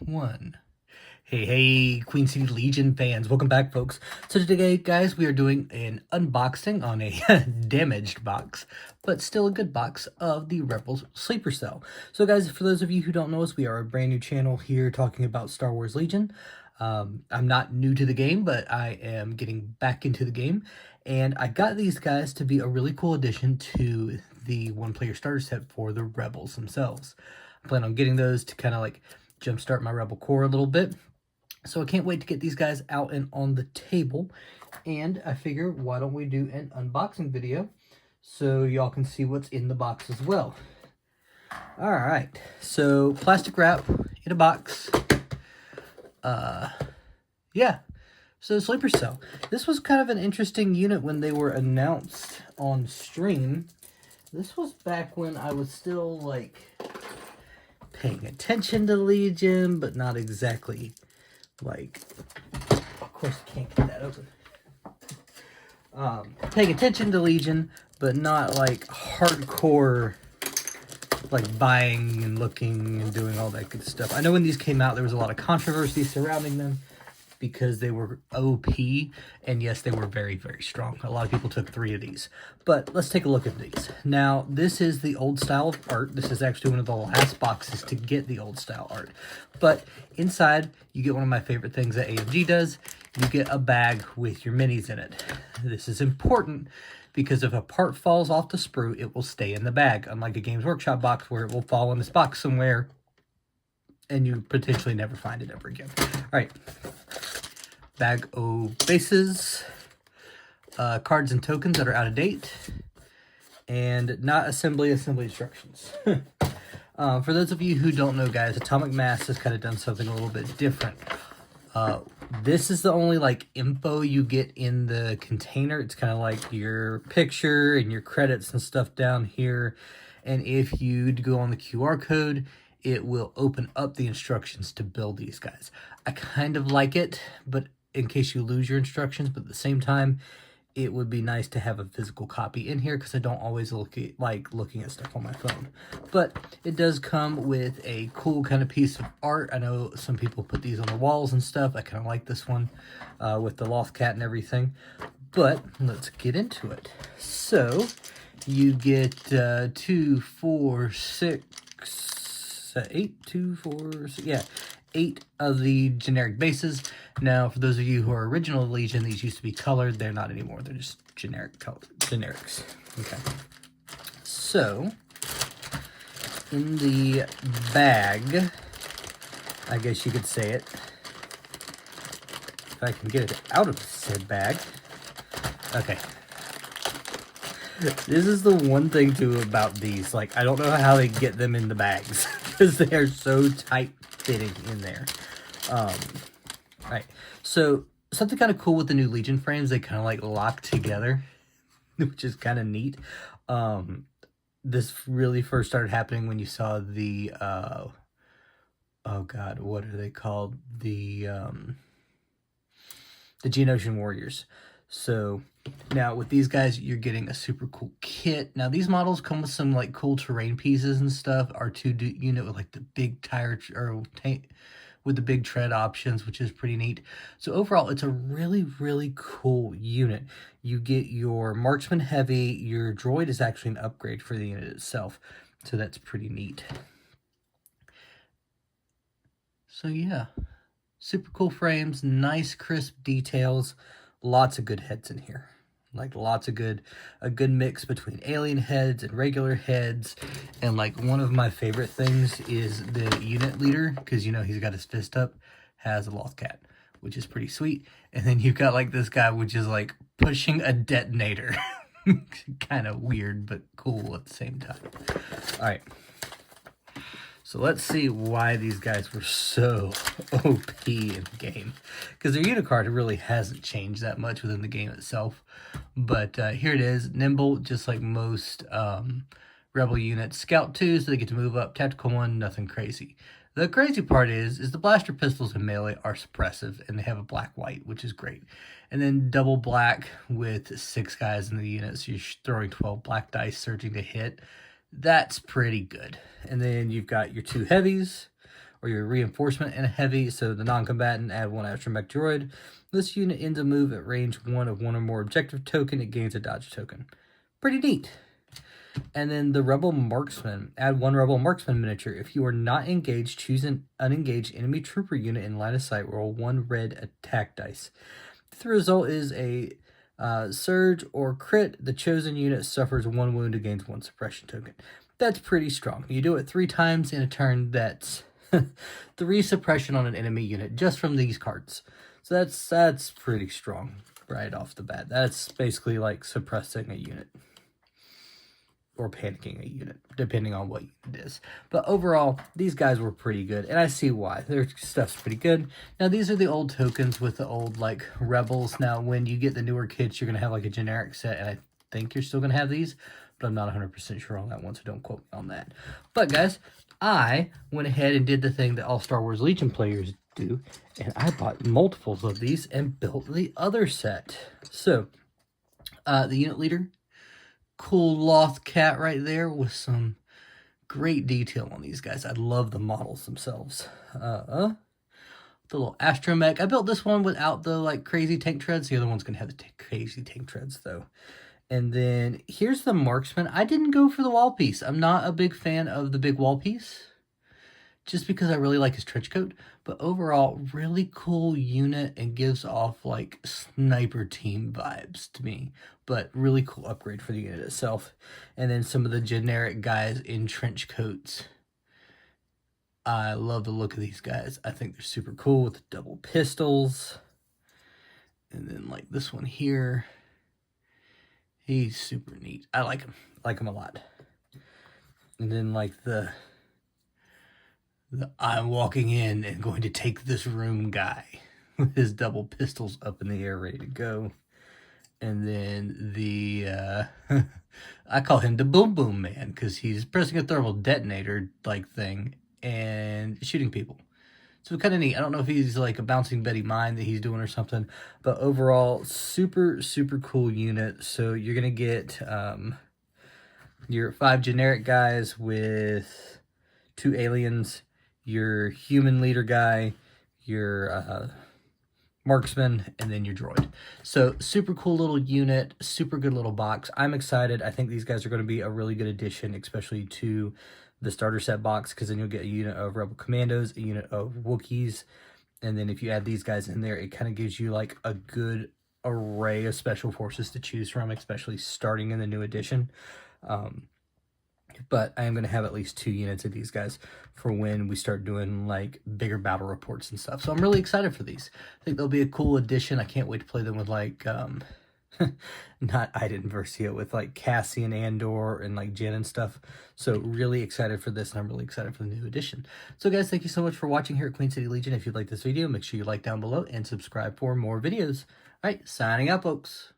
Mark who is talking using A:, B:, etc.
A: one. Hey, Queen City Legion fans, welcome back, folks. So today, guys, we are doing an unboxing on a damaged box, but still a good box of the Rebels Sleeper Cell. So, guys, for those of you who don't know us, we are a brand new channel here talking about Star Wars Legion. I'm not new to the game, but I am getting back into the game, and I got these guys to be a really cool addition to the one-player starter set for the Rebels themselves. I plan on getting those to kind of like jumpstart my Rebel core a little bit. So I can't wait to get these guys out and on the table. And I figure, why don't we do an unboxing video so y'all can see what's in the box as well. All right, so plastic wrap in a box. Yeah, so Sleeper Cell. This was kind of an interesting unit when they were announced on stream. This was back when I was still, like, paying attention to Legion, but not exactly... like, of course I can't get that open. Paying attention to Legion, but not like hardcore, like buying and looking and doing all that good stuff. I know when these came out, there was a lot of controversy surrounding them because they were OP, and yes, they were very, very strong. A lot of people took 3 of these, but let's take a look at these. Now, this is the old style of art. This is actually one of the last boxes to get the old style art, but inside, you get one of my favorite things that AMG does. You get a bag with your minis in it. This is important because if a part falls off the sprue, it will stay in the bag, unlike a Games Workshop box where it will fall in this box somewhere and you potentially never find it ever again. All right. Bag of bases, cards and tokens that are out of date, and not assembly instructions. For those of you who don't know, guys, Atomic Mass has kind of done something a little bit different. This is the only like info you get in the container. It's kind of like your picture and your credits and stuff down here. And if you go on the QR code, it will open up the instructions to build these guys. I kind of like it, but in case you lose your instructions, but at the same time, it would be nice to have a physical copy in here because I don't always like looking at stuff on my phone. But it does come with a cool kind of piece of art. I know some people put these on the walls and stuff. I kind of like this one with the Loth Cat and everything. But let's get into it. So you get 2, 4, 6, 8, 2, 4, 6, yeah, 8 of the generic bases. Now, for those of you who are original Legion, these used to be colored. They're not anymore. They're just generics. Okay. So, in the bag, I guess you could say it, if I can get it out of said bag. Okay. This is the one thing, too, about these. Like, I don't know how they get them in the bags because they are so tight-fitting in there. Right, so something kind of cool with the new Legion frames, they kind of like lock together, which is kind of neat. This really first started happening when you saw the, oh god, what are they called? The Geonosian Warriors. So now with these guys, you're getting a super cool kit. Now these models come with some like cool terrain pieces and stuff. R2 unit with like the big tire or tank with the big tread options, which is pretty neat. So overall, it's a really, really cool unit. You get your Marksman Heavy. Your droid is actually an upgrade for the unit itself. So that's pretty neat. So yeah, super cool frames, nice crisp details, lots of good heads in here. Like lots of a good mix between alien heads and regular heads. And like one of my favorite things is the unit leader, because you know he's got his fist up, has a Loth Cat, which is pretty sweet. And then you've got like this guy which is like pushing a detonator. Kind of weird, but cool at the same time. All right. So let's see why these guys were so OP in the game. Because their unit card really hasn't changed that much within the game itself. But here it is. Nimble, just like most Rebel units. Scout 2, so they get to move up. Tactical 1, nothing crazy. The crazy part is the blaster pistols in melee are suppressive, and they have a black-white, which is great. And then double black with 6 guys in the unit, so you're throwing 12 black dice surging to hit. That's pretty good. And then you've got your 2 heavies, or your reinforcement in a heavy. So the non-combatant, add 1 astromech droid. This unit ends a move at range 1 of 1 or more objective token. It gains a dodge token. Pretty neat. And then the Rebel Marksman. Add 1 Rebel Marksman miniature. If you are not engaged, choose an unengaged enemy trooper unit in line of sight. Roll 1 red attack dice. If the result is a surge or crit, the chosen unit suffers 1 wound and gains 1 suppression token. That's pretty strong. You do it 3 times in a turn. That's 3 suppression on an enemy unit just from these cards. So that's pretty strong right off the bat. That's basically like suppressing a unit or panicking a unit, depending on what unit it is. But overall, these guys were pretty good, and I see why. Their stuff's pretty good. Now, these are the old tokens with the old, like, Rebels. Now, when you get the newer kits, you're going to have, like, a generic set, and I think you're still going to have these, but I'm not 100% sure on that one, so don't quote me on that. But, guys, I went ahead and did the thing that all Star Wars Legion players do, and I bought multiples of these and built the other set. So, the unit leader, cool Loth cat right there with some great detail on these guys. I love the models themselves. The little astromech. I built this one without the like crazy tank treads. The other one's gonna have the crazy tank treads though. And then here's the marksman. I didn't go for the wall piece. I'm not a big fan of the big wall piece, just because I really like his trench coat. But overall, really cool unit and gives off like sniper team vibes to me. But really cool upgrade for the unit itself. And then some of the generic guys in trench coats. I love the look of these guys. I think they're super cool with the double pistols. And then like this one here. He's super neat. I like him. I like him a lot. And then like the I'm walking in and going to take this room guy with his double pistols up in the air ready to go. And then the I call him the boom boom man because he's pressing a thermal detonator like thing and shooting people. So kind of neat. I don't know if he's like a bouncing Betty Mine that he's doing or something, but overall super cool unit. So you're gonna get your 5 generic guys with 2 aliens, your human leader guy, your marksman, and then your droid. So super cool little unit, super good little box. I'm excited. I think these guys are going to be a really good addition, especially to the starter set box, because then you'll get a unit of Rebel Commandos, a unit of Wookiees, and then if you add these guys in there, it kind of gives you like a good array of special forces to choose from, especially starting in the new edition. But I am going to have at least 2 units of these guys for when we start doing like bigger battle reports and stuff. So I'm really excited for these. I think they'll be a cool addition. I can't wait to play them with like, not Iden Versio, with like Cassian Andor and like Jen and stuff. So really excited for this, and I'm really excited for the new edition. So guys, thank you so much for watching here at Queen City Legion. If you like this video, make sure you like down below and subscribe for more videos. All right, signing out, folks.